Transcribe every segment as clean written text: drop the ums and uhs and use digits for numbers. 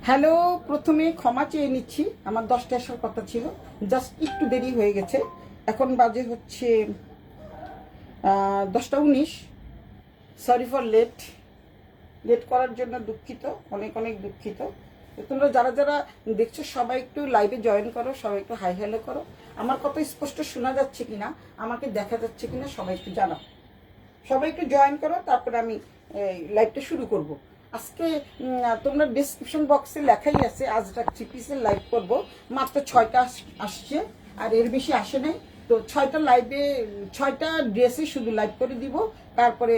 Hello, প্রথমে ক্ষমা চেয়ে নিচ্ছি, আমার 10টা আসার কথা ছিল, জাস্ট একটু দেরি হয়ে গেছে। এখন বাজে হচ্ছে 10টা 19। সরি ফর লেট করার জন্য দুঃখিত, অনেক অনেক দুঃখিত। তোমরা যারা যারা দেখছো সবাই একটু লাইভে জয়েন করো, সবাই একটু হাই হ্যালো করো। আমার কথা স্পষ্ট শোনা যাচ্ছে কিনা, আমাকে দেখা যাচ্ছে কিনা সবাই একটু জানাও। সবাই একটু জয়েন করো, তারপরে আমি লাইভটা শুরু করব। আজকে তোমরা ডিসক্রিপশন বক্সে লেখাই আছে আজরাক 3 পিসের লাইভ করব। মাত্র 6টা আসছে, আর এর বেশি আসে নাই। তো 6টা লাইভে 6টা ড্রেসে শুধু লাইভ করে দিব, তারপরে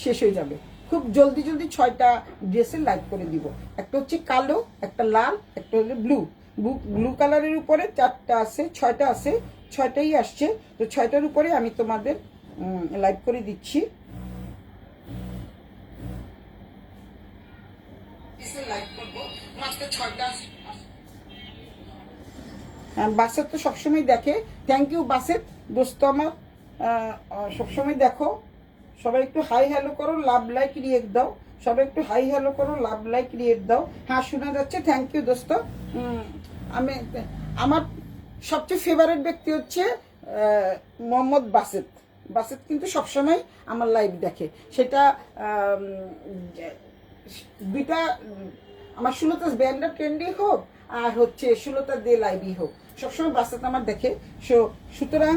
শেষ হয়ে যাবে। খুব জলদি জলদি 6টা ড্রেসের লাইভ করে দিব। একটা হচ্ছে কালো, একটা লাল, একটা হলো ব্লু কালারের উপরে 4টা আছে, 6টা আছে, 6টাই আসছে। তো 6টার উপরে আমি তোমাদের লাইভ করে দিচ্ছি। বাসের তো সবসময় দেখে, থ্যাংক ইউ বাসের দোস্ত আমার, সবসময় দেখো। সবাই একটু হাই হ্যালো করো, লাভ লাইক রিয়েক্ট দাও। সবাই একটু হাই হ্যালো করো, লাভ লাইক রিয়েক্ট দাও। হ্যাঁ, শোনা যাচ্ছে, থ্যাংক ইউ দোস্ত। আমি আমার সবচেয়ে ফেভারিট ব্যক্তি হচ্ছে মোহাম্মদ বাসেত কিন্তু সবসময় আমার লাইভ দেখে। সেটা দুইটা আমার 16টা ব্যান্ডার ট্রেন্ডি হোক আর হচ্ছে 16টা দিয়ে লাইভই হোক, সবসময় বাসেত আমার দেখে। সুতরাং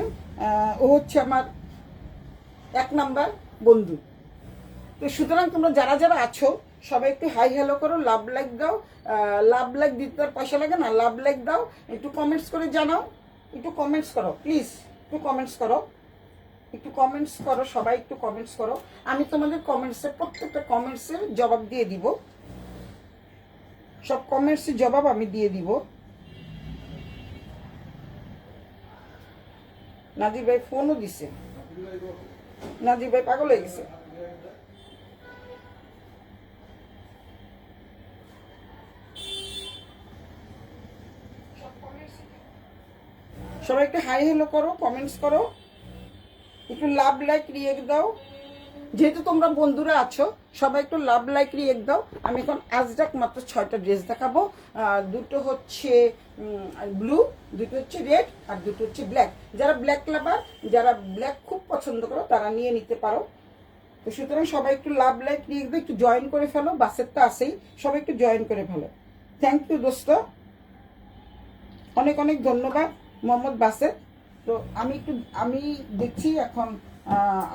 ও হচ্ছে আমার 1 নাম্বার বন্ধু। তো সুতরাং তোমরা যারা যারা আছো সবাই একটু হাই হ্যালো করো, লাভ লাইক দাও। লাভ লাইক দিতে আর পয়সা লাগে না, লাভ লাইক দাও। একটু কমেন্টস করে জানাও, একটু কমেন্টস করো প্লিজ, একটু কমেন্টস করো, একটু কমেন্টস করো, সবাই একটু কমেন্টস করো। আমি তোমাদের কমেন্টসের প্রত্যেকটা কমেন্টসের জবাব দিয়ে দিব, সব কমেন্টসের জবাব আমি দিয়ে দিব। নাজির ভাই ফোনও দিছে, নাজির ভাই পাগল হয়ে গেছে। সবাই একটু হাই হ্যালো করো, কমেন্টস করো, একটু লাভ লাইক রিয়েক্ট দাও। যেহেতু তোমরা বন্ধুরা আছো, সবাই একটু লাভ লাইক রিয়েক্ট দাও। আমি এখন আজরাক মাত্র 6টা ড্রেস দেখাবো। দুটো হচ্ছে ব্লু, দুটো হচ্ছে রেড, আর দুটো হচ্ছে ব্ল্যাক। যারা ব্ল্যাক লাভার, যারা ব্ল্যাক খুব পছন্দ করো, তারা নিয়ে নিতে পারো। তো সুতরাং সবাই একটু লাভ লাইক রিয়েক্ট দাও, একটু জয়েন করে ফেলো। বাসেরটা আসেই, সবাই একটু জয়েন করে ফেলো। থ্যাংক ইউ দোস্ত, অনেক অনেক ধন্যবাদ মোহাম্মদ বাসের। তো আমি দেখছি এখন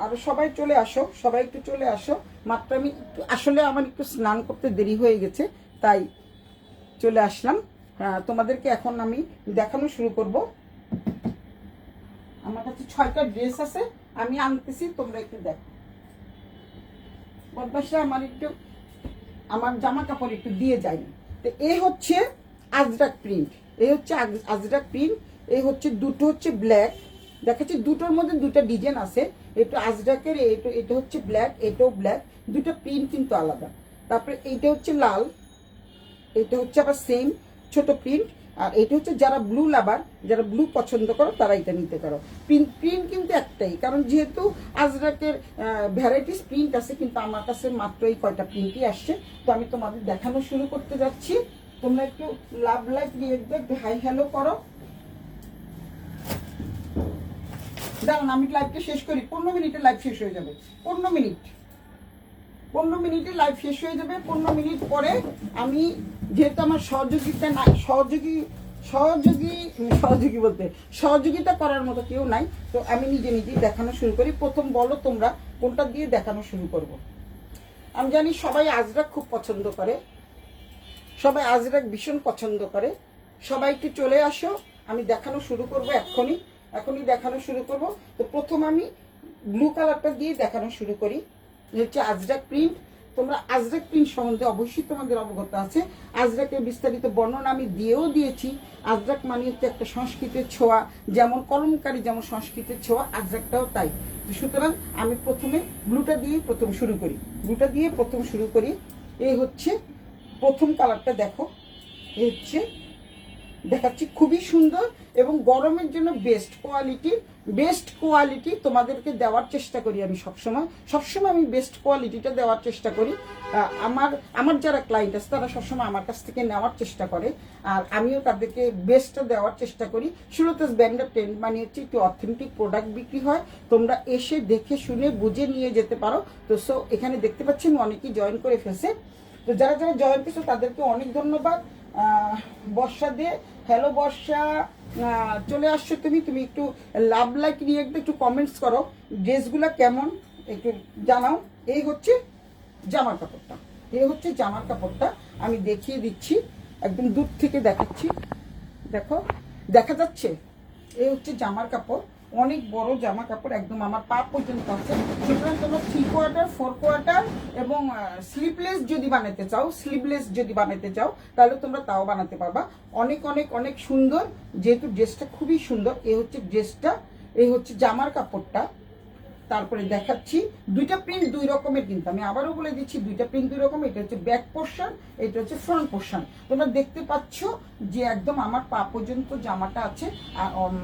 আরো সবাই চলে আসো, সবাই একটু চলে আসো। মাত্র আমি আসলে আমার একটু স্নান করতে দেরি হয়ে গেছে, তাই চলে আসলাম। তোমাদেরকে এখন আমি দেখানো শুরু করব। আমার কাছে 6টা ড্রেস আছে, আমি আনতেছি, তোমরা একটু দেখো। বদমাসরা আমার জামা কাপড় একটু দিয়ে যায়নি। তো এই হচ্ছে আজরাক প্রিন্ট, এই হচ্ছে আজরাক প্রিন্ট। এই হচ্ছে দুটো হচ্ছে ব্ল্যাক, দেখাচ্ছি দুটোর মধ্যে দুটো ডিজাইন আছে। এটা আজরাকের, এটা হচ্ছে ব্ল্যাক, এটাও ব্ল্যাক, দুটো প্রিন্ট কিন্তু আলাদা। তারপরে এইটা হচ্ছে লাল, এটা হচ্ছে আবার সেম ছোট প্রিন্ট। আর এটা হচ্ছে যারা ব্লু লাভার, যারা ব্লু পছন্দ করো, তারা এটা নিতে পারো। প্রিন্ট কিন্তু একটাই, কারণ যেহেতু আজরাকের ভ্যারাইটিস প্রিন্ট আছে, কিন্তু আমার কাছে মাত্র এই কয়টা প্রিন্টই আসছে। তো আমি তোমাদের দেখানো শুরু করতে যাচ্ছি। তোমরা একটু লাভ লাইক রিয়েক্ট দাও, একটু হাই হ্যালো করো। দাঁড়ান, আমি লাইভটা শেষ করি। 15 মিনিটে লাইভ শেষ হয়ে যাবে। 15 মিনিটে লাইভ শেষ হয়ে যাবে। 15 মিনিট পরে আমি, যেহেতু আমার সহযোগিতা করার মতো কেউ নাই, তো আমি নিজে নিজেই দেখানো শুরু করি। প্রথম বলো তোমরা কোনটা দিয়ে দেখানো শুরু করব। আমি জানি সবাই আজরাক খুব পছন্দ করে, সবাই আজরাক ভীষণ পছন্দ করে। সবাই একটু চলে আসো, আমি দেখানো শুরু করব এখনই দেখানো শুরু করব। তো প্রথম আমি ব্লু কালারটা দিয়ে দেখানো শুরু করি, যে হচ্ছে আজরাক প্রিন্ট। তোমরা আজরাক প্রিন্ট সম্বন্ধে অবশ্যই তোমাদের অবগত আছে। আজরাকের বিস্তারিত বর্ণনা আমি দিয়েছি। আজরাক মানে হচ্ছে একটা সংস্কৃতির ছোঁয়া, যেমন কলমকারী যেমন সংস্কৃতির ছোঁয়া, আজরাকটাও তাই। সুতরাং আমি প্রথমে ব্লুটা দিয়ে প্রথম শুরু করি। এই হচ্ছে প্রথম কালারটা, দেখো এই হচ্ছে দেখাচ্ছি, খুবই সুন্দর এবং গরমের জন্য বেস্ট কোয়ালিটি তোমাদেরকে দেওয়ার চেষ্টা করি। আমি সবসময় আমি বেস্ট কোয়ালিটিটা দেওয়ার চেষ্টা করি। আমার যারা ক্লায়েন্ট আছে তারা সবসময় আমার কাছ থেকে নেওয়ার চেষ্টা করে, আর আমিও তাদেরকে বেস্টটা দেওয়ার চেষ্টা করি। সুরতেজ ব্র্যান্ডের ট্রেন্ড মানে হচ্ছে একটু অথেন্টিক প্রোডাক্ট বিক্রি হয়, তোমরা এসে দেখে শুনে বুঝে নিয়ে যেতে পারো। তো সো এখানে দেখতে পাচ্ছি আমি অনেকেই জয়েন করে ফেলছে। তো যারা যারা জয়েন করেছে তাদেরকে অনেক ধন্যবাদ। বর্ষা দিয়ে, হ্যালো বর্ষা, চলে আসছো তুমি একটু লাভ লাইক নিয়ে একটু কমেন্টস করো, ড্রেসগুলো কেমন একটু জানাও। এই হচ্ছে জামার কাপড়টা, আমি দেখিয়ে দিচ্ছি, একদম দূর থেকে দেখাচ্ছি, দেখো দেখা যাচ্ছে। এই হচ্ছে জামার কাপড়, অনেক বড় জামা কাপড়, একদম আমার পা পর্যন্ত আছে। সুতরাং তোমরা 3/4, 4/4 এবং স্লিভলেস যদি বানাতে চাও তাহলে তোমরা তাও বানাতে পারবা। অনেক অনেক অনেক সুন্দর, যেহেতু ড্রেসটা খুবই সুন্দর। এই হচ্ছে ড্রেসটা, এই হচ্ছে জামার কাপড়টা। তারপরে দেখাচ্ছি দুইটা প্রিন্ট দুই রকমের, কিন্তু আমি আবারও বলে দিচ্ছি দুইটা প্রিন্ট দুই রকম। এটা হচ্ছে ব্যাক পোর্শন, এটা হচ্ছে ফ্রন্ট পোর্শন। তোমরা দেখতে পাচ্ছ যে একদম আমার পা পর্যন্ত জামাটা আছে,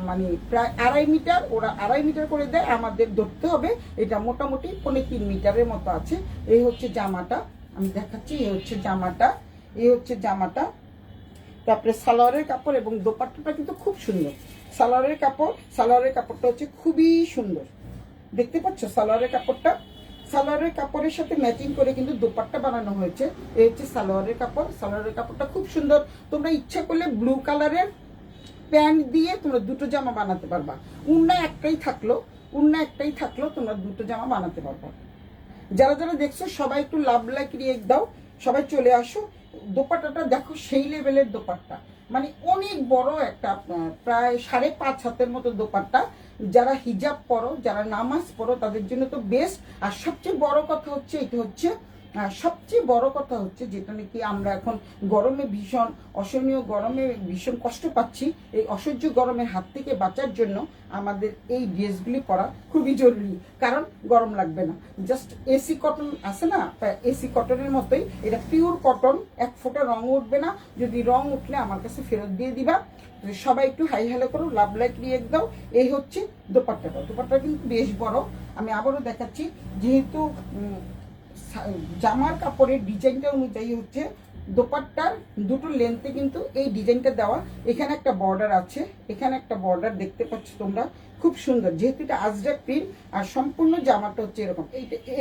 মানে প্রায় 2.5 মিটার, ওরা 2.5 মিটার করে দেয়, আমাদের ধরতে হবে এটা মোটামুটি 3.25 মিটারের মতো আছে। এই হচ্ছে জামাটা, আমি দেখাচ্ছি, এই হচ্ছে জামাটা। তারপরে সালোয়ারের কাপড় এবং দোপাট্টাটা কিন্তু খুব সুন্দর। সালোয়ারের কাপড়টা হচ্ছে খুবই সুন্দর, দেখতে পাচ্ছ সালোয়ারের কাপড়ের সাথে ম্যাচিং করে কিন্তু দোপাট্টা বানানো হয়েছে। এই হচ্ছে সালোয়ারের কাপড়টা খুব সুন্দর। তোমরা ইচ্ছা করলে ব্লু কালারের প্যান্ট দিয়ে তোমরা দুটো জামা বানাতে পারবা। উন্না একটাই থাকলো তোমরা দুটো জামা বানাতে পারবা। যারা যারা দেখছো সবাই একটু লাভ লাইক রিয়েক্ট দাও, সবাই চলে আসো। দোপাট্টাটা দেখো, সেই লেভেলের দোপাট্টা, মানে অনেক বড় একটা, প্রায় 5.5 হাতের মতো দোপাট্টা। যারা হিজাব পরো, যারা নামাজ পড়ো তাদের জন্য তো বেস্ট। আর সবচেয়ে বড় কথা হচ্ছে যেটা নাকি আমরা এখন গরমে অসহনীয় গরমে ভীষণ কষ্ট পাচ্ছি, এই অসহ্য গরমের হাত থেকে বাঁচার জন্য আমাদের এই ড্রেসগুলি পরা খুবই জরুরি, কারণ গরম লাগবে না। জাস্ট এসি কটন আছে না, এসি কটনের মতোই এটা, পিওর কটন, এক ফোঁটা রং উঠবে না। যদি রং উঠলে আমার কাছে ফেরত দিয়ে দিবা। সবাই একটু হাই হ্যালো করো, লাভ লাইক রিয়েক্ট দাও। এই হচ্ছে দোপাট্টাটা কিন্তু বেশ বড়। আমি আবারও দেখাচ্ছি, যেহেতু জামার কাপড়ের ডিজাইনটা অনুযায়ী হচ্ছে দোপাট্টার দুটো লেন্থে কিন্তু এই ডিজাইনটা দেওয়া। এখানে একটা বর্ডার আছে, দেখতে পাচ্ছ তোমরা, খুব সুন্দর। যেহেতু এটা আজরাক প্রিন্ট আর সম্পূর্ণ জামাটা হচ্ছে এরকম।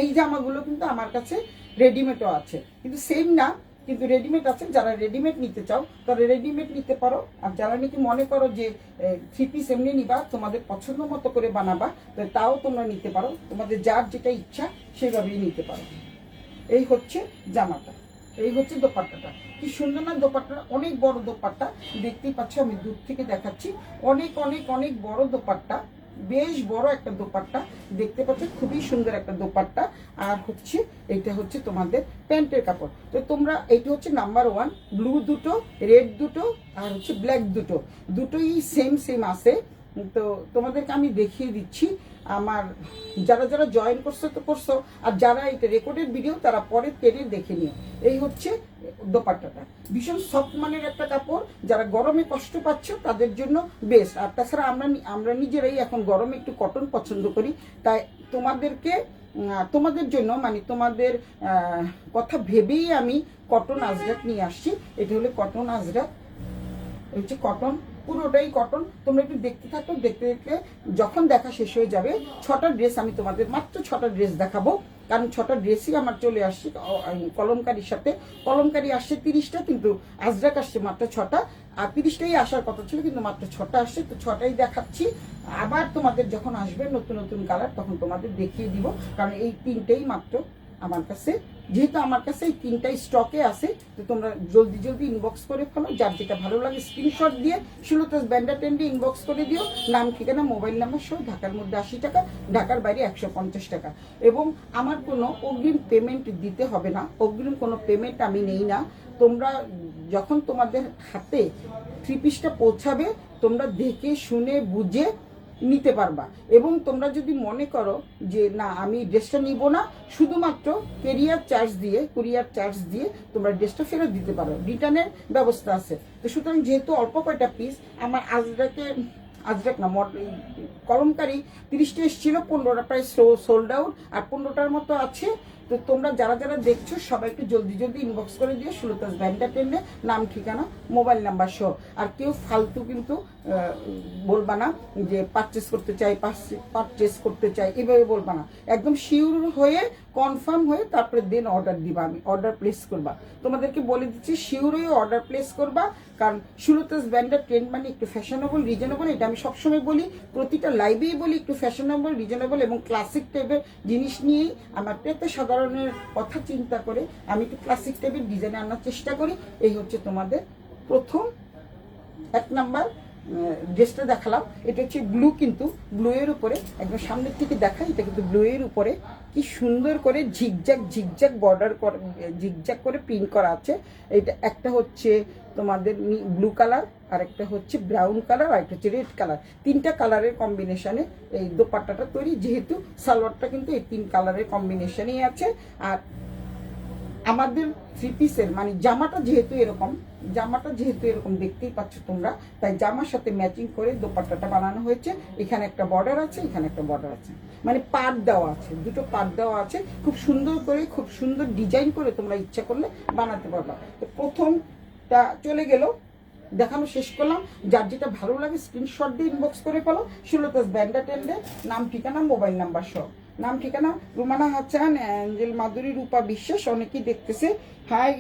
এই জামাগুলো কিন্তু আমার কাছে রেডিমেডও আছে, কিন্তু সেম না, কিন্তু রেডিমেড আছে। যারা রেডিমেড নিতে চাও তারা রেডিমেড নিতে পারো। আর যারা নাকি মনে করো যে 3 পিস এমনি নিবা, তোমাদের পছন্দ মতো করে বানাবা, তাও তোমরা নিতে পারো। তোমাদের যার যেটা ইচ্ছা সেভাবেই নিতে পারো। এই হচ্ছে জামাটা, এই হচ্ছে দোপাট্টাটা। কি সুন্দর না দোপাট্টাটা, অনেক বড় দোপাট্টা, দেখতেই পাচ্ছ, আমি দূর থেকে দেখাচ্ছি। অনেক অনেক অনেক বড় দোপাট্টা, বেশ বড় একটা দোপাট্টা, দেখতে পাচ্ছ, খুবই সুন্দর একটা দোপাট্টা। আর হচ্ছে এটা হচ্ছে তোমাদের প্যান্টের কাপড়। তো তোমরা, এইটা হচ্ছে নাম্বার 1, ব্লু দুটো, রেড দুটো, আর হচ্ছে ব্ল্যাক দুটোই সেম আছে। তো তোমাদেরকে আমি দেখিয়ে দিচ্ছি। আমার যারা যারা জয়েন করছো, আর যারা এটা রেকর্ডেড ভিডিও তারা পরে টেনে দেখে নিও। এই হচ্ছে দোপাট্টাটা, ভীষণ সফট মানের একটা কাপড়। যারা গরমে কষ্ট পাচ্ছ তাদের জন্য বেস্ট। আর তাছাড়া আমরা নিজেরাই এখন গরমে একটু কটন পছন্দ করি, তাই তোমাদের জন্য, মানে তোমাদের কথা ভেবেই আমি কটন আজরাক নিয়ে আসছি। এটা হলো কটন আজরাক, হচ্ছে কটন, পুরোটাই কটন। তোমরা একটু দেখতে থাকো, দেখতে যখন দেখা শেষ হয়ে যাবে, 6টা ড্রেস আমি তোমাদের, মাত্র 6টা ড্রেস দেখাবো, কারণ 6টা ড্রেসই আমার চলে আসছে কলমকারির সাথে। কলমকারি আসছে 30টা, কিন্তু আজরাক আসছে মাত্র 6টা। আর 30টাই আসার কথা ছিল, কিন্তু মাত্র 6টা আসছে। তো 6টাই দেখাচ্ছি। আবার তোমাদের যখন আসবে নতুন নতুন কালার, তখন তোমাদের দেখিয়ে দিব, কারণ এই 3টেই মাত্র আমার কাছে, যেহেতু আমার কাছে এই 3টাই স্টকে আছে। তো তোমরা জলদি ইনবক্স করে ফেলো, যার যেটা ভালো লাগে স্ক্রিনশট দিয়ে সুলতাস ব্যান্ডা টেন্ডে ইনবক্স করে দিও, নাম ঠিকানা মোবাইল নাম্বার সহ। ঢাকার মধ্যে 80 টাকা, ঢাকার বাইরে 150 টাকা। এবং আমার কোনো অগ্রিম পেমেন্ট দিতে হবে না, অগ্রিম কোনো পেমেন্ট আমি নেই না। তোমরা যখন তোমাদের হাতে 3 পিসটা পৌঁছাবে, তোমরা দেখে শুনে বুঝে নিতে পারবা। এবং তোমরা যদি মনে করো যে না আমি ড্রেসটা নিব না, শুধুমাত্র কুরিয়ার চার্জ দিয়ে তোমরা ড্রেসটা ফেরত দিতে পারো, রিটার্নের ব্যবস্থা আছে। তো সুতরাং যেহেতু অল্প কয়টা পিস, আমার আজরাক না কলমকারি 30টা এসেছিল, 15টা প্রায় সোল্ড আউট, আর 15টার মতো আছে। তো তোমরা যারা যারা দেখছো সবাই একটু জলদি জলদি ইনবক্স করে দিও সুলতাস ব্যান্ডা টেন্ডে, নাম ঠিকানা মোবাইল নাম্বার সহ। আর কেউ ফালতু কিন্তু বলবা না যে পারচেস করতে চাই এভাবে বলবা না। একদম শিওর হয়ে কনফার্ম হয়ে তারপরে দেন অর্ডার দিবা, আমি অর্ডার প্লেস করবা। তোমাদেরকে বলে দিচ্ছি শিওর হয়ে অর্ডার প্লেস করবা, কারণ সুলতাস ব্যান্ডার ট্রেন্ড মানে একটু ফ্যাশনেবল রিজনেবল, এটা আমি সবসময় বলি, প্রতিটা লাইভেই বলি একটু ফ্যাশনেবল রিজনেবল এবং ক্লাসিক টাইপের জিনিস নিয়েই আমার পেতে সাধারণের কথা চিন্তা করে আমি একটু ক্লাসিক টাইপের ডিজাইন আনার চেষ্টা করি। এই হচ্ছে তোমাদের প্রথম 1 নাম্বার ড্রেসটা দেখালাম। এটা হচ্ছে ব্লু, কিন্তু ব্লু এর উপরে একদম সামনের থেকে দেখাই, এটা কিন্তু ব্লু এর উপরে কি সুন্দর করে ঝিকঝ্যাক বর্ডার করে ঝিকঝ্যাক করে প্রিন্ট করা আছে। এটা একটা হচ্ছে তোমাদের ব্লু কালার, আর একটা হচ্ছে ব্রাউন কালার, আর একটা হচ্ছে রেড কালার। 3টা কালারের কম্বিনেশনে এই দোপাট্টাটা তৈরি, যেহেতু সালোয়ারটা কিন্তু এই 3 কালারের কম্বিনেশনেই আছে। আর আমাদের 3 পিসের মানে জামাটা যেহেতু এরকম দেখতেই পাচ্ছ তোমরা, তাই জামার সাথে ম্যাচিং করে দোপাট্টাটা বানানো হয়েছে। এখানে একটা বর্ডার আছে, এখানে একটা বর্ডার আছে, মানে পার্ট দেওয়া আছে, দুটো পার্ট দেওয়া আছে। খুব সুন্দর করে খুব সুন্দর ডিজাইন করে তোমরা ইচ্ছা করলে বানাতে পারবা। তো প্রথমটা চলে গেল, দেখানো শেষ করলাম। যার যেটা ভালো লাগে স্ক্রিনশট দিয়ে ইনবক্স করে ফেলো সুলতাস ব্যান্ডা টেন্ডে, নাম ঠিকানা মোবাইল নাম্বার সহ। নাম ঠিকানা রুমানা হাসান, অ্যাঞ্জেল মাধুরী, রূপা বিশ্বাস, অনেকেই দেখতেছে। হাই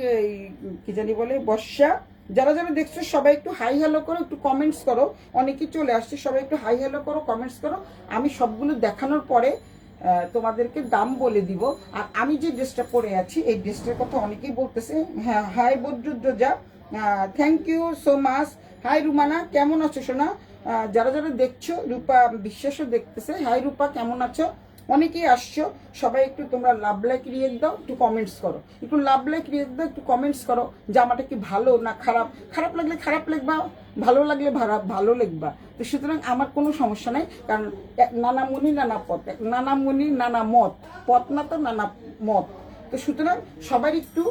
কি জানি বলে বর্ষা। যারা যারা দেখছো সবাই একটু হাই হ্যালো করো, একটু কমেন্টস করো। অনেকেই চলে আসছে, সবাই একটু হাই হ্যালো করো, কমেন্টস করো। আমি সবগুলো দেখানোর পরে তোমাদেরকে দাম বলে দিব। আর আমি যে ড্রেসটা পরে আছি এই ড্রেসটার কথা অনেকেই বলতেছে। হ্যাঁ, hi Badruddoza, thank you so much. Hi Rumana, কেমন আছো সোনা? যারা যারা দেখছো, রূপা বিশ্বাসও দেখতেছে। হাই রূপা, কেমন আছো? অনেকেই আসছো, সবাই একটু তোমরা লাভ লাইক রিয়েক্ট দাও, একটু কমেন্টস করো, একটু লাভ লাইক রিয়েক্ট দাও, একটু কমেন্টস করো। জামাটা কি ভালো না খারাপ? খারাপ লাগলে খারাপ লিখবা, ভালো লাগলে ভালো লিখবা। তো সুতরাং আমার কোনো সমস্যা নাই, কারণ নানা মুনি নানা পথ, নানা মুনি নানা মত, পথ না তো নানা মত। তো সুতরাং সবার একটু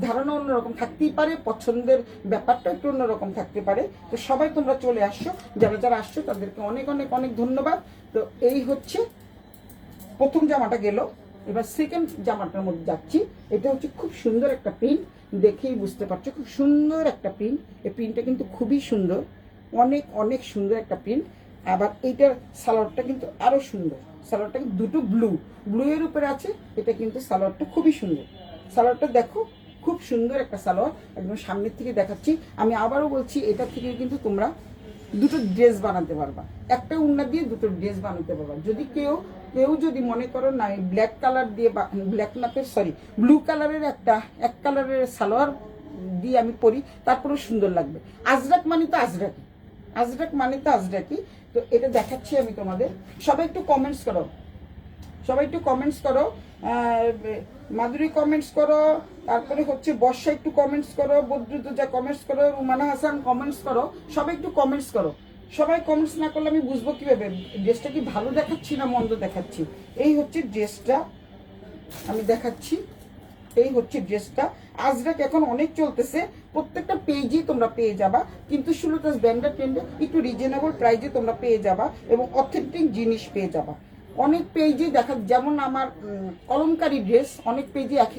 ধারণা অন্যরকম থাকতেই পারে, পছন্দের ব্যাপারটা একটু অন্যরকম থাকতে পারে। তো সবাই তোমরা চলে আসছো, যারা যারা আসছো তাদেরকে অনেক অনেক অনেক ধন্যবাদ। তো এই হচ্ছে প্রথম জামাটা গেল, এবার সেকেন্ড জামাটার মধ্যে যাচ্ছি। এটা হচ্ছে খুব সুন্দর একটা প্রিন্ট, দেখেই বুঝতে পারছো খুব সুন্দর একটা প্রিন্ট। এই প্রিন্টটা কিন্তু খুবই সুন্দর, অনেক অনেক সুন্দর একটা প্রিন্ট। আবার এইটার সালোয়ারটা কিন্তু আরো সুন্দর, সালোয়ারটা কিন্তু দুটো ব্লু এর উপরে আছে। এটা কিন্তু সালোয়ারটা খুবই সুন্দর, সালোয়ারটা দেখো খুব সুন্দর একটা সালোয়ার, একদম সামনের থেকে দেখাচ্ছি। আমি আবারও বলছি, এটা থেকে কিন্তু তোমরা দুটো ড্রেস বানাতে পারবা, একটা উন্না দিয়ে দুটো ড্রেস বানাতে পারবা। যদি কেউ যদি মনে করো না ব্ল্যাক কালার দিয়ে, ব্লু কালারের এক কালারের সালোয়ার দিয়ে আমি পরি, তারপরেও সুন্দর লাগবে। আজরাক মানে তো আজরাকি। তো এটা দেখাচ্ছি আমি তোমাদের। সবাই একটু কমেন্টস করো, মাধুরী কমেন্টস করো, তারপরে হচ্ছে বর্ষা একটু কমেন্টস করো, বদরুদ্দোজা কমেন্টস করো, রুমানা হাসান কমেন্টস করো। সবাই একটু কমেন্টস করো। সবাই কমেন্টস না করলে আমি বুঝবো কিভাবে ড্রেসটা কি ভালো দেখাচ্ছি না মন্দ দেখাচ্ছি। এই হচ্ছে ড্রেসটা আমি দেখাচ্ছি, এই হচ্ছে ড্রেসটা। আজরাক এখন অনেক চলতেছে, প্রত্যেকটা পেজেই তোমরা পেয়ে যাবা, কিন্তু সুলতাস ব্যান্ডা ট্রেন্ডে একটু রিজনেবল প্রাইজে তোমরা পেয়ে যাবা এবং অথেন্টিক জিনিস পেয়ে যাবা। অনেক পেজে দেখা, যেমন আমার কলমকারি ড্রেস, অনেক পেজে এক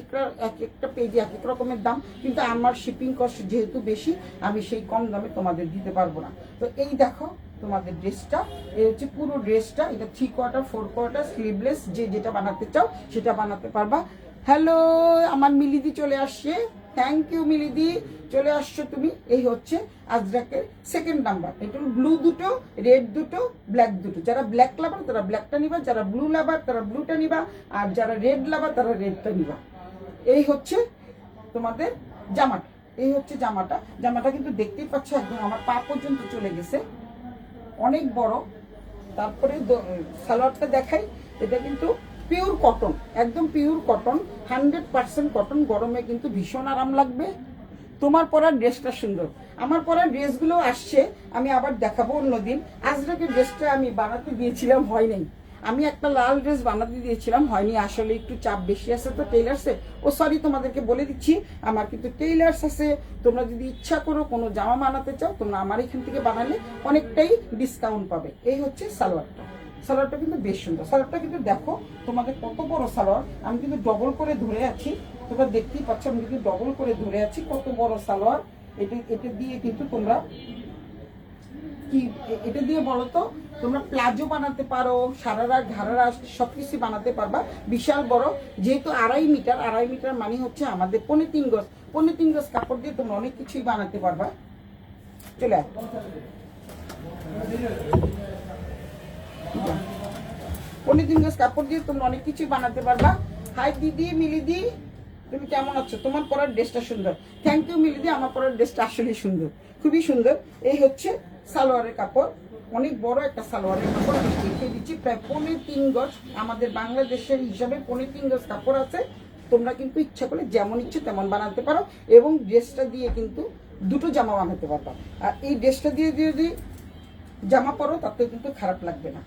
একটা পেজে এক এক রকমের দাম, কিন্তু আমার শিপিং কস্ট যেহেতু বেশি, আমি সেই কম দামে তোমাদের দিতে পারবো না। তো এই দেখো তোমাদের ড্রেসটা, এই হচ্ছে পুরো ড্রেসটা। এটা 3 কোয়ার্টার 4 কোয়ার্টার স্লিভলেস, যে যেটা বানাতে চাও সেটা বানাতে পারবা। হ্যালো, আমার মিলিদি চলে আসছে, থ্যাংক ইউ মিলিদি, চলে আসছো তুমি। এই হচ্ছে আজরাকের সেকেন্ড নাম্বার। এটা ব্লু দুটো, রেড দুটো, ব্ল্যাক দুটো। যারা ব্ল্যাক লাভার তারা ব্ল্যাকটা নিবা, যারা ব্লু লাভার তারা ব্লুটা নিবা, আর যারা রেড লাভার তারা রেডটা নিবা। এই হচ্ছে তোমাদের জামাটা, এই হচ্ছে জামাটা কিন্তু দেখতেই পাচ্ছ একদম আমার পা পর্যন্ত চলে গেছে, অনেক বড়। তারপরে সালোয়ারটা দেখাই, এটা কিন্তু পিওর কটন, একদম পিওর কটন, 100% কটন। গরমে কিন্তু ভীষণ আরাম লাগবে, তোমার পরার ড্রেসটা সুন্দর। আমার পরার ড্রেসগুলো আসছে, আমি আবার দেখাবো অন্যদিন। আজরাকের ড্রেসটা আমি বানাতে দিয়েছিলাম, হয় নাই। আমি একটা লাল ড্রেস বানাতে দিয়েছিলাম, হয়নি। আসলে একটু চাপ বেশি আছে তো টেইলার্সে। ও সরি, তোমাদেরকে বলে দিচ্ছি, আমার কিন্তু টেইলার্স আছে। তোমরা যদি ইচ্ছা করো কোনো জামা বানাতে চাও, তোমরা আমার এখান থেকে বানালে অনেকটাই ডিসকাউন্ট পাবে। এই হচ্ছে সালোয়ারটা। সালোয়ারটা কিন্তু বেশ সুন্দর। সালোয়ারটা কিন্তু দেখো তোমাদের কত বড় সালোয়ার। আমি কিন্তু ডবল করে ধরে আছি, তোমরা দেখতেই পাচ্ছ। আমি কিন্তু ডবল করে ধরে আছি, কত বড় সালোয়ার। এটা দিয়ে কিন্তু তোমরা কি, এটা দিয়ে বলো তো, তোমরা প্লাজো বানাতে পারো, সারারা ঘাড়ারা সবকিছু বানাতে পারবা। বিশাল বড়, যেহেতু 2.5 মিটার মানে হচ্ছে আমাদের 3.5 গজ। 3.5 গজ কাপড় দিয়ে তোমরা অনেক কিছুই বানাতে পারবা। চলে 3.5 গজ কাপড় দিয়ে তোমরা অনেক কিছুই বানাতে পারবা। হাই দিদি, মিলিদি, তুমি কেমন আছো? তোমার পরার ড্রেসটা সুন্দর। থ্যাংক ইউ মিলিদি, আমার পরার ড্রেসটা আসলেই সুন্দর, খুবই সুন্দর। এই হচ্ছে সালোয়ারের কাপড়, অনেক বড় একটা সালোয়ারের কাপড়। আমি দেখিয়ে দিচ্ছি, প্রায় 3.5 গজ। আমাদের বাংলাদেশের হিসাবে 3.5 গজ কাপড় আছে। তোমরা কিন্তু ইচ্ছা করলে যেমন ইচ্ছে তেমন বানাতে পারো, এবং ড্রেসটা দিয়ে কিন্তু দুটো জামা বানাতে পারবা। আর এই ড্রেসটা দিয়ে যদি জামা পরো তাতে কিন্তু খারাপ লাগবে না।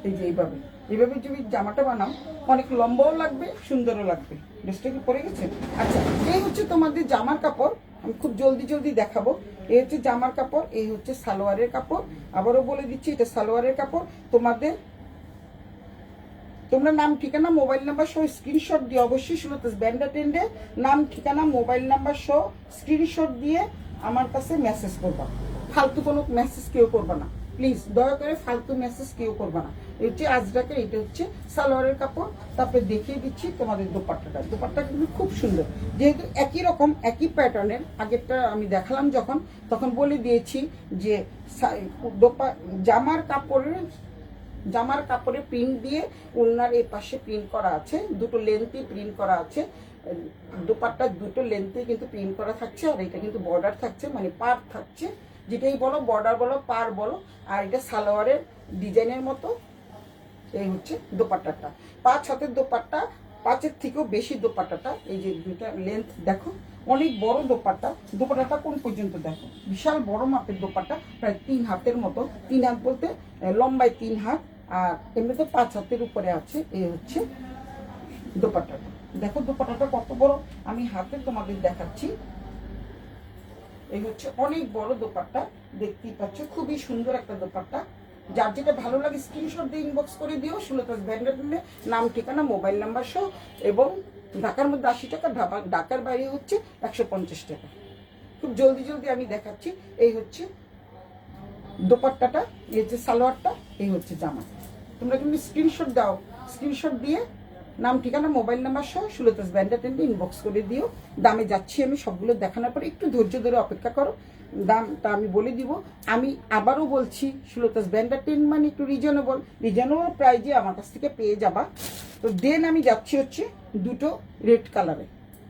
এই যে এইভাবে এইভাবে যদি জামাটা বানাও, অনেক লম্বাও লাগবে, সুন্দরও লাগবে। ড্রেসটা কি পরে গেছে? আচ্ছা, এই হচ্ছে তোমাদের জামার কাপড়। আমি খুব জলদি দেখাবো। এই হচ্ছে জামার কাপড়, এই হচ্ছে সালোয়ারের কাপড়। আবারও বলে দিচ্ছি, এটা সালোয়ারের কাপড়। তোমরা নাম ঠিকানা মোবাইল নাম্বার সহ স্ক্রিনশট দিয়ে অবশ্যই সুলতাস ব্যান্ডা টেন্ডে নাম ঠিকানা মোবাইল নাম্বার সহ স্ক্রিনশট দিয়ে আমার কাছে মেসেজ করবা। ফালতু কোনো মেসেজ কেউ করবা না প্লিজ, দয়া করে ফালতু মেসেজ কেউ করবা না। এই হচ্ছে আজরাকের, এটা হচ্ছে সালোয়ারের কাপড়। তারপরে দেখিয়ে দিচ্ছি তোমাদের দোপাট্টাটা। দোপাট্টা কিন্তু খুব সুন্দর, যেহেতু একই রকম একই প্যাটার্নের। আগেরটা আমি দেখালাম যখন, তখন বলে দিয়েছি যে জামার কাপড়ে প্রিন্ট দিয়ে ওনার এই পাশে প্রিন্ট করা আছে, দুটো লেন্থে প্রিন্ট করা আছে। দোপাট্টা দুটো লেন্থে কিন্তু প্রিন্ট করা থাকছে। আর এটা কিন্তু বর্ডার থাকছে, মানে পার থাকছে, যেটাই বলো, বর্ডার বলো, পার বলো। আর এটা সালোয়ারের ডিজাইনের মতো। এই হচ্ছে দোপাট্টাটা, 5 হাতের দোপাট্টা, 5-এর থেকেও বেশি দোপাট্টাটা। এই যে দুটা লেন্থ দেখো, অনেক বড় দোপাট্টা। দোপাট্টাটা কোন পর্যন্ত দেখো, বিশাল বড় মাপের দোপাট্টা, প্রায় 3 হাতের মতো। 3 হাত বলতে লম্বায় 3 হাত, আর এমনিতে 5 হাতের উপরে আছে। এই হচ্ছে দোপাট্টাটা। দেখো দোপাট্টাটা কত বড়, আমি হাতে তোমাদের দেখাচ্ছি। এই হচ্ছে অনেক বড় দোপাট্টা, দেখতেই পাচ্ছ, খুবই সুন্দর একটা দোপাট্টা। যার যেটা ভালো লাগে স্ক্রিনশট দিয়ে ইনবক্স করে দিও। সুলতাস ব্যান্ডা টেন্ডে নাম ঠিকানা মোবাইল নাম্বার সহ। এবং ঢাকার মধ্যে 80 টাকা, ঢাকার বাইরে হচ্ছে 150 টাকা। খুব জলদি আমি দেখাচ্ছি। এই হচ্ছে দোপাট্টাটা, এই হচ্ছে সালোয়ারটা, এই হচ্ছে জামা। তোমরা কিন্তু স্ক্রিনশট দাও, স্ক্রিনশট দিয়ে নাম ঠিকানা মোবাইল নাম্বার সহ সুলতাস ব্যান্ডা টেন্ডে ইনবক্স করে দিও। দামে যাচ্ছি আমি, সবগুলো দেখানোর পরে একটু ধৈর্য ধরে অপেক্ষা করো, দামটা আমি বলে দিব। আমি আবারও বলছি, সুলতাস ব্যান্ডা টেন্ড মানে একটু রিজনেবল প্রাইজে আমার কাছ থেকে পেয়ে যাবা। তো দেন আমি যাচ্ছি হচ্ছে দুটো রেড কালারে।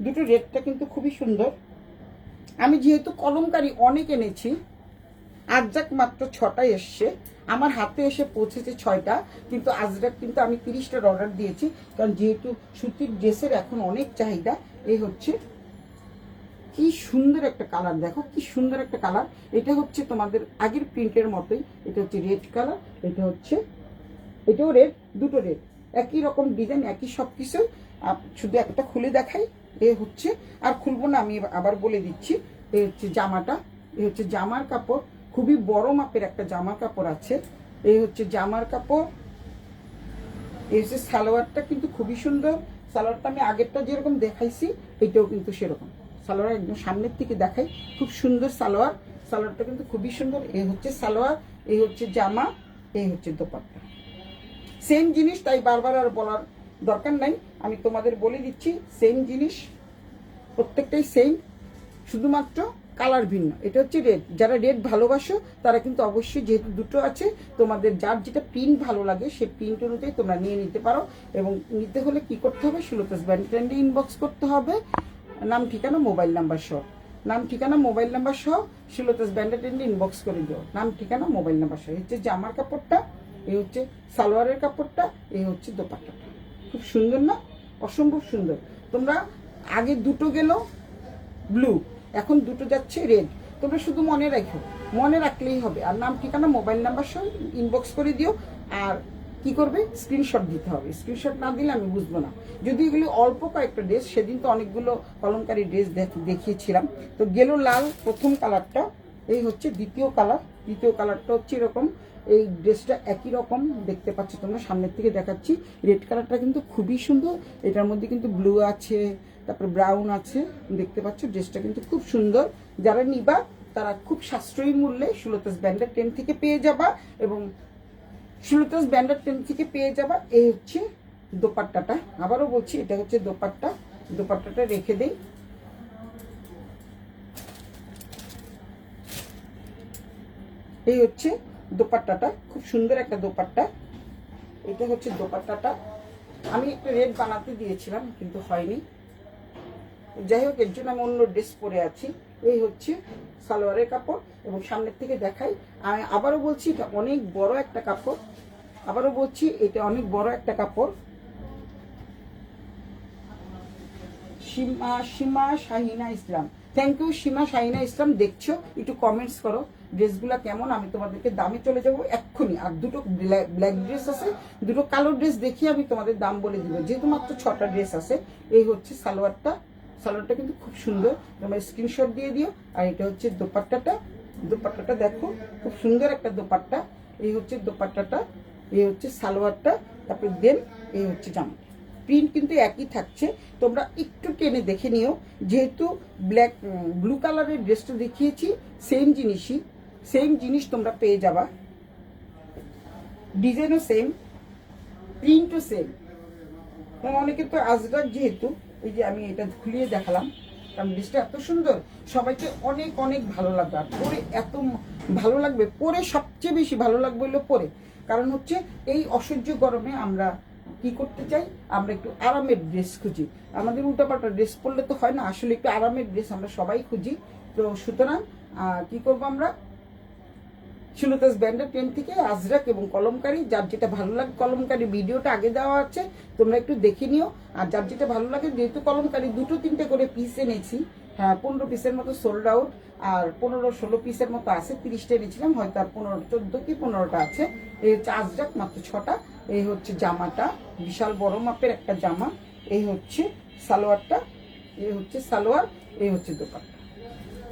দুটো রেডটা কিন্তু খুবই সুন্দর। আমি যেহেতু কলমকারি অনেক এনেছি, আজরাক মাত্র 6টা এসছে, আমার হাতে এসে পৌঁছেছে 6টা। কিন্তু আজরাক কিন্তু আমি 30টার অর্ডার দিয়েছি, কারণ যেহেতু সুতির ড্রেসের এখন অনেক চাহিদা। এই হচ্ছে কি সুন্দর একটা কালার, দেখো কি সুন্দর একটা কালার। এটা হচ্ছে তোমাদের আগের প্রিন্টের মতোই, এটা হচ্ছে রেড কালার, এটাও রেড, দুটো রেড, একই রকম ডিজাইন, একই সব কিছু। শুধু একটা খুলে দেখাই। এ হচ্ছে, আর খুলবো না, আমি আবার বলে দিচ্ছি। এই হচ্ছে জামাটা, এই হচ্ছে জামার কাপড়, খুবই বড় মাপের একটা জামার কাপড় আছে। এই হচ্ছে জামার কাপড়, এই হচ্ছে সালোয়ারটা, কিন্তু খুবই সুন্দর। সালোয়ারটা আমি আগেরটা যেরকম দেখাইছি, এটাও কিন্তু সেরকম। সালোয়ার একদম সামনের থেকে দেখাই, খুব সুন্দর সালোয়ার। সালোয়ারটা কিন্তু খুবই সুন্দর। এই হচ্ছে সালোয়ার, এই হচ্ছে জামা, এই হচ্ছে দোপাট্টা। সেম জিনিস, তাই বারবার আর বলার দরকার নাই, আমি তোমাদের বলে দিচ্ছি। সেম জিনিস, প্রত্যেকটাই সেম, শুধুমাত্র কালার ভিন্ন। এটা হচ্ছে রেড। যারা রেড ভালোবাসো তারা কিন্তু অবশ্যই, যেহেতু দুটো আছে, তোমাদের যার যেটা প্রিন্ট ভালো লাগে সেই প্রিন্ট অনুযায়ী তোমরা নিয়ে নিতে পারো। এবং নিতে হলে কি করতে হবে, সুলতাস ব্যান্ডা টেন্ডে ইনবক্স করতে হবে, নাম ঠিকানা মোবাইল নাম্বার সহ। নাম ঠিকানা মোবাইল নাম্বার সহ সুলতাস ব্যান্ডা টেন্ডে ইনবক্স করে দিও, নাম ঠিকানা মোবাইল নাম্বার সহ। হচ্ছে জামার কাপড়টা, এই হচ্ছে সালোয়ারের কাপড়টা, এই হচ্ছে দোপাট্টাটা। খুব সুন্দর না? অসম্ভব সুন্দর। তোমরা আগে দুটো গেল ব্লু, এখন দুটো যাচ্ছে রেড। তোমরা শুধু মনে রাখো, মনে রাখলেই হবে। আর নাম ঠিকানা মোবাইল নাম্বার সহ ইনবক্স করে দিও। আর কি করবে, স্ক্রিনশট দিতে হবে। স্ক্রিনশট না দিলে আমি বুঝবো না। যদি এগুলি অল্প কয়েকটা ড্রেস, সেদিন তো অনেকগুলো কলমকারী ড্রেস দেখিয়েছিলাম। তো গেল লাল প্রথম কালারটা, এই হচ্ছে দ্বিতীয় কালার। দ্বিতীয় কালারটা হচ্ছে এরকম। এই ড্রেসটা একই রকম দেখতে পাচ্ছ তোমরা, সামনের থেকে দেখাচ্ছি। রেড কালারটা কিন্তু খুবই সুন্দর। এটার মধ্যে কিন্তু ব্লু আছে, তারপর ব্রাউন আছে, দেখতে পাচ্ছ। ড্রেসটা কিন্তু খুব সুন্দর। যারা নিবা তারা খুব সাশ্রয়ী মূল্যে সুলতাস ব্র্যান্ডের 10 থেকে পেয়ে যাবা। এবং সুলতাস ব্র্যান্ডের 10 থেকে পেয়ে যাবা। এই হচ্ছে দোপাট্টাটা। আবারও বলছি, এটা হচ্ছে দোপাট্টা। দোপাট্টাটা রেখে দেই। এই হচ্ছে দোপাট্টাটা, খুব সুন্দর একটা দোপাট্টা। এটা হচ্ছে দোপাট্টাটা। আমি একটা রেড বানাতে দিয়েছিলাম কিন্তু হয়নি, যাই হোক, এর জন্য আমি অন্য ড্রেস পরে আছি। এই হচ্ছে সালোয়ারের কাপড়। এবং সামনের থেকে দেখাই। আমি আবারও বলছি, এটা অনেক বড় একটা কাপড়। আবারও বলছি, এটা অনেক বড় একটা কাপড়। সীমা শাহিনা ইসলাম, থ্যাংক ইউ সীমা শাহিনা ইসলাম। দেখছো, একটু কমেন্টস করো ড্রেসগুলো কেমন। আমি তোমাদেরকে দামে চলে যাবো এক্ষুনি। আর দুটো ব্ল্যাক ড্রেস আছে, দুটো কালো ড্রেস দেখিয়ে আমি তোমাদের দাম বলে দিব, যেহেতু মাত্র 6টা ড্রেস আছে। এই হচ্ছে সালোয়ারটা। সালোয়ারটা কিন্তু খুব সুন্দর, তোমরা স্ক্রিনশট দিয়ে দিও। আর এটা হচ্ছে দোপাট্টাটা। দোপাট্টাটা দেখো, খুব সুন্দর একটা দোপাট্টা। এই হচ্ছে দোপাট্টাটা, এই হচ্ছে সালোয়ারটা, তারপরে দেন এই হচ্ছে জামা। প্রিন্ট কিন্তু একই থাকছে। তোমরা একটু টেনে দেখে নিও, যেহেতু ব্লু কালারের ড্রেসটা দেখিয়েছি, সেম জিনিস তোমরা পেয়ে যাবা। ডিজাইনও সেম, প্রিন্টও সেম। অনেকে তো আজরাক, যেহেতু এই যে আমি এটা খুলিয়ে দেখালাম, কারণ ড্রেসটা এত সুন্দর, সবাইকে অনেক অনেক ভালো লাগবে। আর পরে এত ভালো লাগবে, পরে সবচেয়ে বেশি ভালো লাগবে হলো পরে। কারণ হচ্ছে এই অসহ্য গরমে আমরা কি করতে চাই, আমরা একটু আরামের ড্রেস খুঁজি। আমাদের উল্টাপাল্টা ড্রেস পরলে তো হয় না, আসলে একটু আরামের ড্রেস আমরা সবাই খুঁজি। তো সুতরাং কি করবো আমরা, সুলতাস ব্র্যান্ডের 10 থেকে আজরাক এবং কলমকারী, যার যেটা ভালো লাগে। কলমকারী ভিডিওটা আগে দেওয়া আছে, তোমরা একটু দেখে নিও। আর যার যেটা ভালো লাগে, যেহেতু কলমকারী 2-3টে করে পিস এনেছি, হ্যাঁ 15 পিসের মতো সোল্ড আউট। আর 15-16 পিসের মতো আছে, 30টা এনেছিলাম, হয়তো আর 14 কি 15টা আছে। এই হচ্ছে আজরাক, মাত্র 6টা। এই হচ্ছে জামাটা, বিশাল বড় মাপের একটা জামা। এই হচ্ছে সালোয়ারটা, এই হচ্ছে সালোয়ার, এই হচ্ছে দোপাট্টা।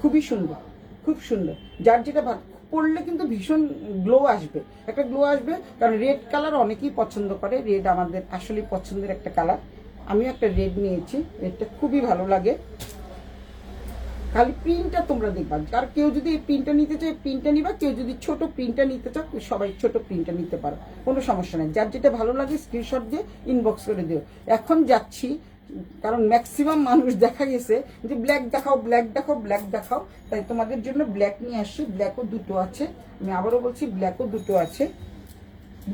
খুবই সুন্দর, খুব সুন্দর। যার যেটা পরলে কিন্তু ভীষণ গ্লো আসবে, একটা গ্লো আসবে। কারণ রেড কালার অনেকেই পছন্দ করে, রেড আমাদের আসলে পছন্দের একটা কালার। আমিও একটা রেড নিয়েছি, রেডটা খুবই ভালো লাগে। খালি প্রিন্টটা তোমরা দেখবা। আর কেউ যদি এই প্রিন্টটা নিতে চায়, প্রিন্টটা নিবা। কেউ যদি ছোট প্রিন্টটা নিতে চাও, সবাই ছোট প্রিন্টটা নিতে পারো, কোনো সমস্যা নেই। যার যেটা ভালো লাগে স্ক্রিনশট দিয়ে ইনবক্স করে দিও। এখন যাচ্ছি, কারণ ম্যাক্সিমাম মানুষ দেখা গেছে যে ব্ল্যাক দেখাও, ব্ল্যাক দেখাও, ব্ল্যাক দেখাও। তাই তোমাদের জন্য ব্ল্যাক নিয়ে আসছি। ব্ল্যাকও দুটো আছে, আমি আবারও বলছি, ব্ল্যাকও দুটো আছে।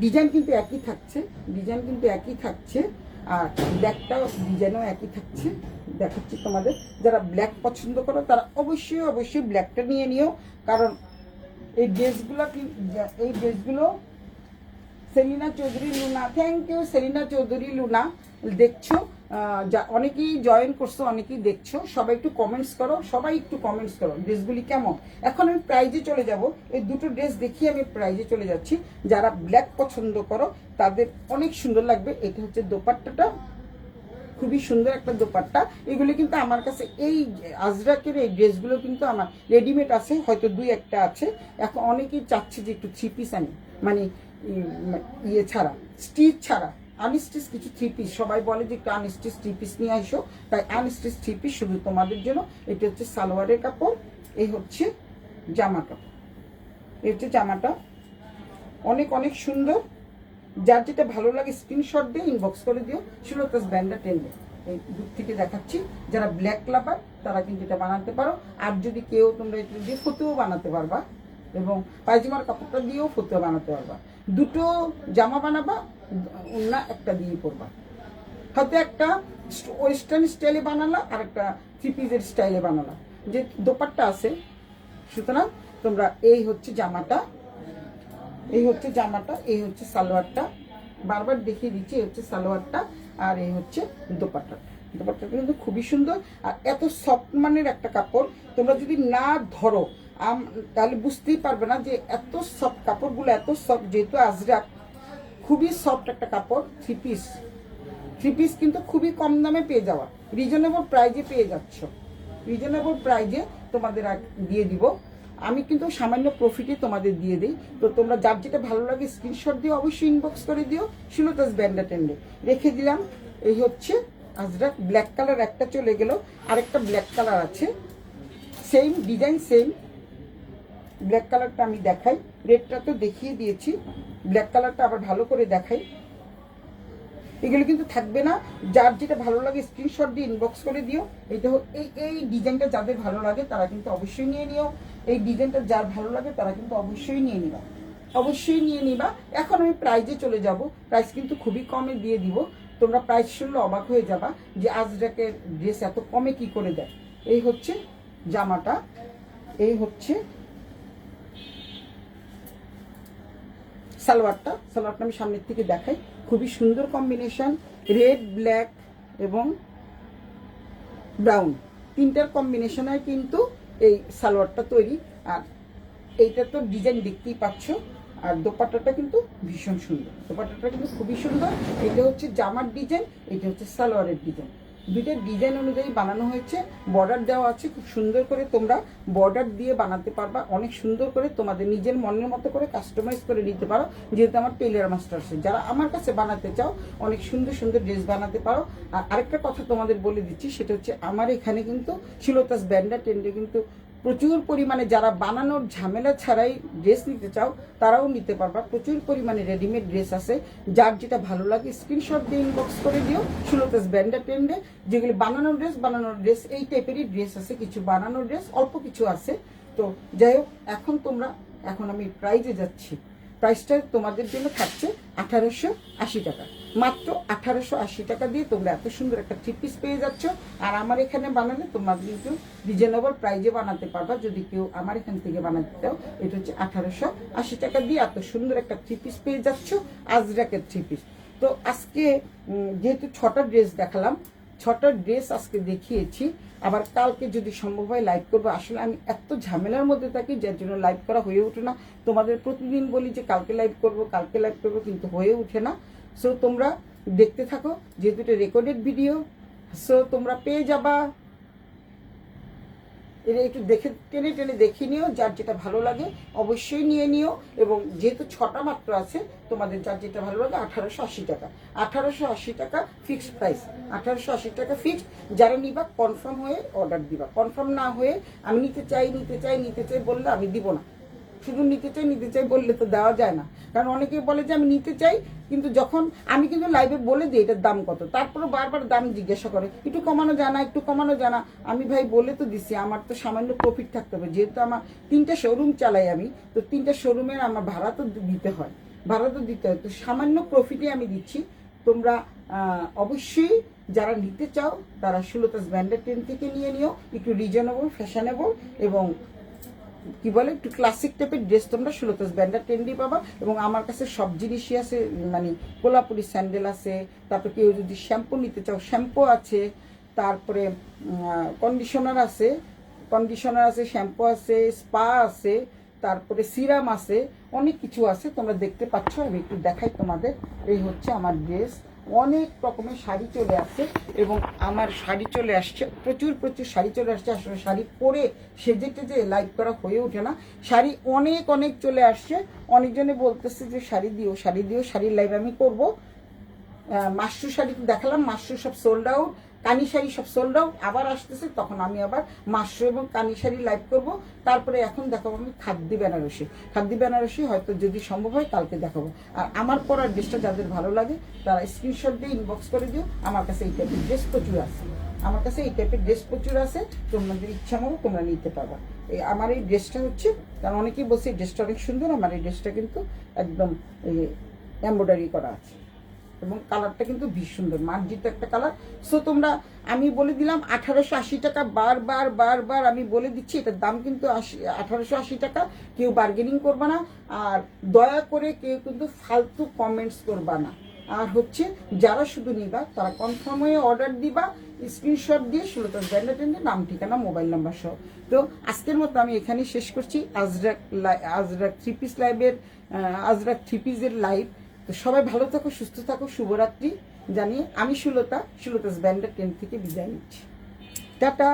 ডিজাইন কিন্তু একই থাকছে, ডিজাইন কিন্তু একই থাকছে। আর ব্ল্যাকটাও ডিজাইনও একই থাকছে। দেখাচ্ছি তোমাদের, যারা ব্ল্যাক পছন্দ করো তারা অবশ্যই অবশ্যই ব্ল্যাকটা নিয়ে নিও। কারণ এই ড্রেসগুলো সেলিনা চৌধুরী লুনা, থ্যাংক ইউ সেলিনা চৌধুরী লুনা। দেখছো, অনেকেই জয়েন করছো, অনেকেই দেখছো। সবাই একটু কমেন্টস করো, সবাই একটু কমেন্টস করো ড্রেসগুলি কেমন। এখন আমি প্রাইজে চলে যাব। এই দুটো ড্রেস দেখিয়ে আমি প্রাইজে চলে যাচ্ছি। যারা ব্ল্যাক পছন্দ করো তাদের অনেক সুন্দর লাগবে। এটা হচ্ছে দোপাট্টাটা, খুবই সুন্দর একটা দোপাট্টা। এগুলো কিন্তু আমার কাছে, এই আজরাকের এই ড্রেসগুলো কিন্তু আমার রেডিমেড আছে, হয়তো 2-1টা আছে। এখন অনেকেই চাচ্ছে যে একটু 3 পিস আনি, মানে ইয়ে ছাড়া, স্টিচ ছাড়া, আনস্টিচ কিছু 3 পিস। সবাই বলে যে একটু আনস্টিচ 3 পিস নিয়ে আসো, তাই আনস্টিচ 3 পিস শুধু তোমাদের জন্য। এটা হচ্ছে সালোয়ারের কাপড়, এই হচ্ছে জামা কাপড়। এই হচ্ছে জামাটা, অনেক অনেক সুন্দর। যার যেটা ভালো লাগে স্ক্রিনশট দিয়ে ইনবক্স করে দিও। সুলতাস ব্র্যান্ডের 10। এই দূর থেকে দেখাচ্ছি। যারা ব্ল্যাক লাভার তারা কিন্তু এটা বানাতে পারো। আর যদি কেউ তোমরা এটা দিয়ে ফতুও বানাতে পারবা, এবং পায়জামার কাপড়টা দিয়েও ফতুয়া বানাতে পারবা। দুটো জামা বানাবা, অন্য একটা দিয়ে পরবা। হয়তো একটা ওয়েস্টার্ন স্টাইলে বানালা, আর একটা 3 পিসের স্টাইলে বানালা, যে দোপাট্টা আছে। সুতরাং তোমরা, এই হচ্ছে জামাটা, এই হচ্ছে জামাটা, এই হচ্ছে সালোয়ারটা। বারবার দেখিয়ে দিচ্ছি, এই হচ্ছে সালোয়ারটা, আর এই হচ্ছে দোপাট্টাটা। দোপাট্টাটা কিন্তু খুবই সুন্দর। আর এত সফট মানের একটা কাপড়, তোমরা যদি না ধরো তাহলে বুঝতেই পারবে না যে এত সফট কাপড়গুলো, এত সফট। যেহেতু আজরাক খুবই সফট একটা কাপড়, থ্রি পিস কিন্তু খুবই কম দামে পেয়ে যাওয়া, রিজনেবল প্রাইজে পেয়ে যাচ্ছ। রিজনেবল প্রাইজে তোমাদের দিয়ে দিব আমি, কিন্তু সামান্য প্রফিটে তোমাদের দিয়ে দিই। তো তোমরা যার যেটা ভালো লাগে স্ক্রিনশট দিও, অবশ্যই ইনবক্স করে দিও। শিলতাস ব্যান্ডা টেন্ডে রেখে দিলাম। এই হচ্ছে আজরাক ব্ল্যাক কালার একটা চলে গেল, আরেকটা ব্ল্যাক কালার আছে, সেম ডিজাইন সেম। ব্ল্যাক কালারটা আমি দেখাই, রেডটা তো দেখিয়ে দিয়েছি, ব্ল্যাক কালারটা আবার ভালো করে দেখাই। এগুলো কিন্তু থাকবে না, যার যেটা ভালো লাগে স্ক্রিনশট দিয়ে ইনবক্স করে দিও। এটা এই ডিজাইনটা যাদের ভালো লাগে তারা কিন্তু অবশ্যই নিয়ে নিও। এই ডিজাইনটা যার ভালো লাগে তারা কিন্তু অবশ্যই নিয়ে নিবা, অবশ্যই নিয়ে নিবা। এখন আমি প্রাইজে চলে যাব, প্রাইস কিন্তু খুবই কমে দিয়ে দিব। তোমরা প্রাইস শুনলে অবাক হয়ে যাবা যে আজরাকের ড্রেস এত কমে কি করে দেয়। এই হচ্ছে জামাটা, এই হচ্ছে সালোয়ারটা আমি সামনের থেকে দেখাই। খুবই সুন্দর কম্বিনেশন, রেড, ব্ল্যাক এবং ব্রাউন, তিনটার কম্বিনেশনে কিন্তু এই সালোয়ারটা তৈরি। আর এইটা তো ডিজাইন দেখতেই পাচ্ছ। আর দোপাট্টাটা কিন্তু ভীষণ সুন্দর, দোপাট্টাটা কিন্তু খুবই সুন্দর। এটা হচ্ছে জামার ডিজাইন, এটা হচ্ছে সালোয়ারের ডিজাইন, দুইটা ডিজাইন অনুযায়ী বানানো হয়েছে। বর্ডার দেওয়া আছে, খুব সুন্দর করে তোমরা বর্ডার দিয়ে বানাতে পারবা, অনেক সুন্দর করে তোমাদের নিজের মনের মতো করে কাস্টমাইজ করে নিতে পারো। যেহেতু আমার টেইলার মাস্টার আছে, যারা আমার কাছে বানাতে চাও অনেক সুন্দর সুন্দর ড্রেস বানাতে পারো। আর আরেকটা কথা তোমাদের বলে দিচ্ছি, সেটা হচ্ছে আমার এখানে কিন্তু শিলতাস ব্যান্ডা টেন্ডে কিন্তু প্রচুর পরিমাণে যারা বানানোর ঝামেলা ছাড়াই ড্রেস নিতে চাও তারাও নিতে পারবা। প্রচুর পরিমাণে রেডিমেড ড্রেস আছে, যার যেটা ভালো লাগে স্ক্রিনশট দিয়ে ইনবক্স করে দিও। শিলতাস ব্যান্ডা টেন্ডে যেগুলি বানানোর ড্রেস এই টাইপেরই ড্রেস আছে, কিছু বানানোর ড্রেস অল্প কিছু আছে। তো যাই হোক, এখন আমি প্রাইজে যাচ্ছি। প্রাইসটা তোমাদের জন্য থাকছে 1880 টাকা, মাত্র 1880 টাকা দিয়ে তোমরা এত সুন্দর একটা থ্রি পিস পেয়ে যাচ্ছ। আর আমার এখানে বানালে তোমরা কিন্তু রিজনেবল প্রাইজে বানাতে পারবা, যদি কেউ আমার এখান থেকে বানাতে চাও। এটা হচ্ছে 1880 টাকা দিয়ে এত সুন্দর একটা থ্রি পিস পেয়ে যাচ্ছ, আজরাকের থ্রি পিস। তো আজকে যেহেতু 6টা ড্রেস দেখালাম, 6টা ড্রেস আজকে দেখিয়েছি। আবার কালকে যদি সম্ভব হয় লাইভ করবো। আসলে আমি এত ঝামেলার মধ্যে থাকি যার জন্য লাইভ করা হয়ে ওঠে না। তোমাদের প্রতিদিন বলি যে কালকে লাইভ করবো, কিন্তু হয়ে ওঠে না। সো তোমরা দেখতে থাকো, যেহেতু এটা রেকর্ডেড ভিডিও, সো তোমরা পেয়ে যাবা। এটা একটু টেনে দেখে নিও, যার যেটা ভালো লাগে অবশ্যই নিয়ে নিও। এবং যেহেতু 6টা মাত্র আছে, তোমাদের যার যেটা ভালো লাগে 1880 টাকা, 1880 টাকা ফিক্সড প্রাইস, 1880 টাকা ফিক্সড। যারা নিবা কনফার্ম হয়ে অর্ডার দিবা, কনফার্ম না হয়ে আমি নিতে চাই বললে আমি দিব না। শুধু নিতে চাই বললে তো দেওয়া যায় না। কারণ অনেকে বলে যে আমি নিতে চাই, কিন্তু যখন আমি কিন্তু লাইভে বলে দিই এটার দাম কত, তারপরে বারবার দাম জিজ্ঞাসা করে, একটু কমানো যায় না। আমি ভাই বলে তো দিছি, আমার তো সামান্য প্রফিট থাকতে হবে। যেহেতু আমার 3টা শোরুম চালাই আমি, তো 3টা শোরুমের আমার ভাড়া তো দিতে হয়, তো সামান্য প্রফিটে আমি দিচ্ছি। তোমরা অবশ্যই যারা নিতে চাও তারা শিলতাস ব্যান্ডা টেন থেকে নিয়ে নিও। একটু রিজনেবল, ফ্যাশনেবল এবং কি বলে একটু ক্লাসিক টাইপের ড্রেস তোমরা শিলতাস ব্যান্ডা টেন্ডি পাবা। এবং আমার কাছে সব জিনিসই আছে, মানে কোলাপুরি স্যান্ডেল আছে, তারপরে কেউ যদি শ্যাম্পু নিতে চাও শ্যাম্পু আছে, তারপরে কন্ডিশনার আছে, শ্যাম্পু আছে, স্পা আছে, তারপরে সিরাম আছে, অনেক কিছু আছে। তোমরা দেখতে পাচ্ছ, আমি একটু দেখাই তোমাদের। এই হচ্ছে আমার ড্রেস, অনেক রকমের শাড়ি চলে আসছে এবং আমার শাড়ি চলে আসছে, প্রচুর শাড়ি চলে আসছে। আসলে শাড়ি পরে সেজে টেজে লাইভ করা হয়ে ওঠে না। শাড়ি অনেক চলে আসছে। অনেকজনে বলতেছে যে শাড়ি দিও, শাড়ির লাইভ আমি করবো। মাশরু শাড়ি তো দেখালাম, মাশরু সব সোল্ড আউট, কানি শাড়ি সব সোল্ড আউট। আবার আসতেছে, তখন আমি আবার মাশরু এবং কানি শাড়ি লাইভ করবো। তারপরে এখন দেখাবো আমি খাদ্যি বেনারসি, হয়তো যদি সম্ভব হয় কালকে দেখাবো। আর আমার পরার ড্রেসটা যাদের ভালো লাগে তারা স্ক্রিনশট দিয়ে ইনবক্স করে দিও। আমার কাছে এই টাইপের ড্রেস প্রচুর আছে, তোমাদের ইচ্ছা মতো তোমরা নিতে পারবা। আমার এই ড্রেসটা হচ্ছে, কারণ অনেকেই বলছে এই ড্রেসটা অনেক সুন্দর। আমার এই ড্রেসটা কিন্তু একদম এমব্রয়ডারি করা আছে এবং কালারটা কিন্তু ভীষণ সুন্দর, মার্জিত একটা কালার। সো তোমরা, আমি বলে দিলাম 1880 টাকা, বারবার আমি বলে দিচ্ছি এটার দাম কিন্তু 1880 টাকা। কেউ বার্গেনিং করবা না, আর দয়া করে কেউ কিন্তু ফালতু কমেন্টস করবা না। আর হচ্ছে যারা শুধু নিবা তারা কনফার্ম হয়ে অর্ডার দিবা, স্ক্রিনশট দিয়ে সুলতাস ব্র্যান্ড টেন্ডের নাম, ঠিকানা, মোবাইল নাম্বার সহ। তো আজকের মতো আমি এখানেই শেষ করছি আজরাক থ্রি পিস লাইভের আজরাক থ্রি পিসের লাইভ। তো সবাই ভালো থাকো, সুস্থ থাকো, শুভরাত্রি জানিয়ে আমি সুলতাস ব্র্যান্ড টেন্ড থেকে বিদায় নিচ্ছি। টাটা।